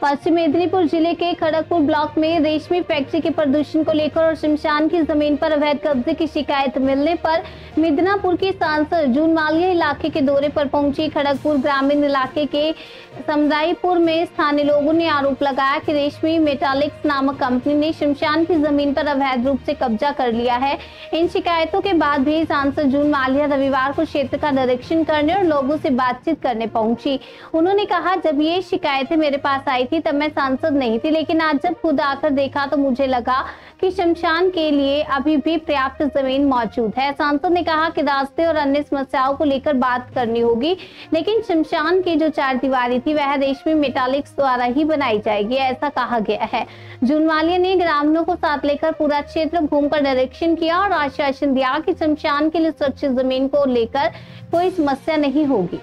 पश्चिम मेदिनीपुर जिले के खड़गपुर ब्लॉक में रेशमी फैक्ट्री के प्रदूषण को लेकर और शमशान की जमीन पर अवैध कब्जे की शिकायत मिलने पर मिदनापुर की सांसद जून मालिया इलाके के दौरे पर पहुंची। खड़गपुर ग्रामीण इलाके के समराईपुर में स्थानीय लोगों ने आरोप लगाया कि रेशमी मेटालिक्स नामक कंपनी ने शमशान की जमीन पर अवैध रूप से कब्जा कर लिया है। इन शिकायतों के बाद भी सांसद जून मालिया रविवार को क्षेत्र का निरीक्षण करने और लोगों से बातचीत करने पहुंची। उन्होंने कहा, जब ये शिकायतें मेरे पास आई थी तब मैं सांसद नहीं थी, लेकिन आज जब खुद आकर देखा तो मुझे लगा कि शमशान के लिए अभी भी पर्याप्त जमीन मौजूद है। सांसद ने कहा कि रास्ते और अन्य समस्याओं को लेकर बात करनी होगी, लेकिन शमशान की जो चारदीवारी थी वह रेशमी मेटालिक्स द्वारा ही बनाई जाएगी, ऐसा कहा गया है। जून मालिया ने ग्रामीणों को साथ लेकर पूरा क्षेत्र घूमकर निरीक्षण किया और आश्वासन दिया कि शमशान के लिए सुरक्षित जमीन को लेकर कोई समस्या नहीं होगी।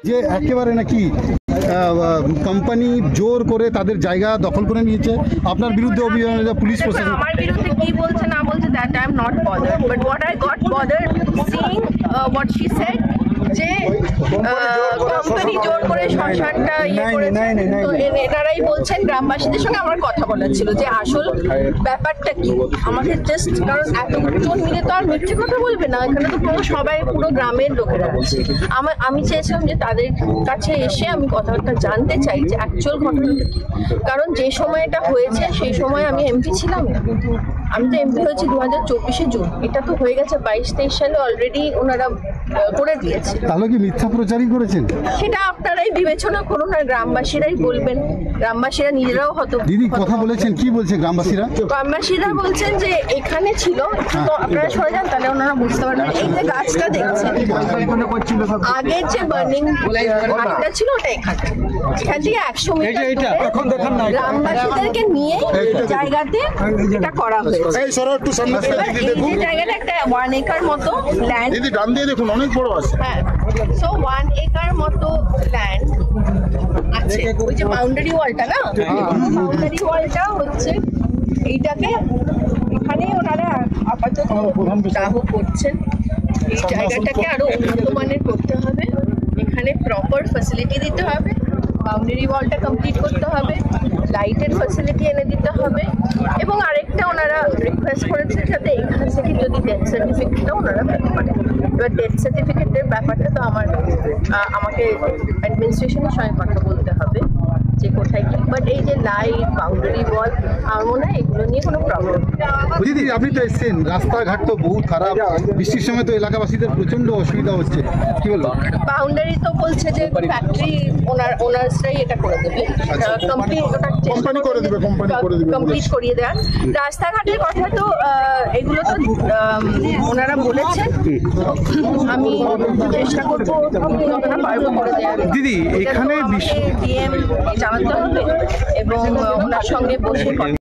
যে একেবারে নাকি কোম্পানি জোর করে তাদের জায়গা দখল করে নিয়েছে, আপনার বিরুদ্ধে অভিযোগ পুলিশ প্রশাসন। আমার বিরুদ্ধে কি বলছে না বলছে that I am not bothered, but what I got bothered seeing what she said যে কোম্পানি জোর করে শ্মশানটা তো এনারাই বলছেন। গ্রামবাসীদের সঙ্গে আমার কথা বলার ছিল যে আসল ব্যাপারটা কি। আমাকে জাস্ট কারণ এতজন মিলে তো আর মিথ্যে কথা বলবে না, এখানে তো পুরো গ্রামের লোকেরা আছে। আমি চেয়েছিলাম যে তাদের কাছে এসে আমি কথাটা জানতে চাই যে অ্যাকচুয়াল ঘটনাটা কি। কারণ যে সময় এটা হয়েছে সেই সময় আমি এমপি ছিলাম না, আমি তো এমপি হয়েছি 2024 জুন। এটা তো হয়ে গেছে 22-23 সালে অলরেডি ওনারা করে দিয়েছে। তাহলে কি মিথ্যা প্রচারই করেছেন? সেটা আপনারাই বিবেচনা করুন আর গ্রামবাসীরাই বলবেন। গ্রামবাসীরা নিজেরাও হতো। দিদি কথা বলেছেন, কি বলছে গ্রামবাসীরা? গ্রামবাসীরা বলছেন যে এখানে ছিল, তো আপনারা সরে যান তাহলে ওনারা বুঝতে পারবেন। এই যে গাছটা দেখছেন আগের যে বার্নিং ঘাটটা ছিল ওটা এখানে, এখান থেকে 100 মিটার গ্রামবাসীদেরকে নিয়ে জায়গাতে এটা করা হয়েছে। এই যে জায়গাটা একটা 1 একর মতো ল্যান্ড, দিদি ডান দিয়ে দেখুন অনেক বড় আছে। হ্যাঁ, সো 1 একর মতো ল্যান্ড আছে। ওই যে বাউন্ডারি ওয়ালটা না, বাউন্ডারি ওয়ালটা হচ্ছে এইটাকে এখানে ওনারা আপাতত দাহ করছেন। এই জায়গাটাকে আরো উন্নত মানের করতে হবে, এখানে প্রপার ফ্যাসিলিটি দিতে হবে, বাউন্ডারি ওয়ালটা কমপ্লিট করতে হবে, লাইটের ফ্যাসিলিটি এনে দিতে হবে এবং আরেকটা ওনারা রিকোয়েস্ট করেছেন যাতে এখান থেকে যদি ডেথ সার্টিফিকেটটা ওনারা পেতে পারে। এবার ডেথ সার্টিফিকেটের ব্যাপারটা তো আমাকে অ্যাডমিনিস্ট্রেশনের সঙ্গে কথা বলতে হবে যে কোথায় কি, বাট এই যে লাইট বাউন্ডারি ওয়াল আমার মনে হয় এগুলো নিয়ে কোনো প্রবলেম। দিদি আপনি তো এসছেন, রাস্তাঘাট তো বহুত খারাপ, বৃষ্টির সময় তো এলাকাবাসীদের প্রচন্ড অসুবিধা হচ্ছে, কি বলবো? বাউন্ডারি তো বলছে যে ফ্যাক্টরি ওনার্সরাই এটা করে দেবে, কমপ্লিট করিয়ে দেওয়া। রাস্তাঘাটের কথা তো এগুলো তো ওনারা বলেছেন, আমি চেষ্টা করবো যতটা পারবো করে দেওয়ার। দিদি এখানে ডিএম জানাতে হবে এবং ওনার সঙ্গে বসে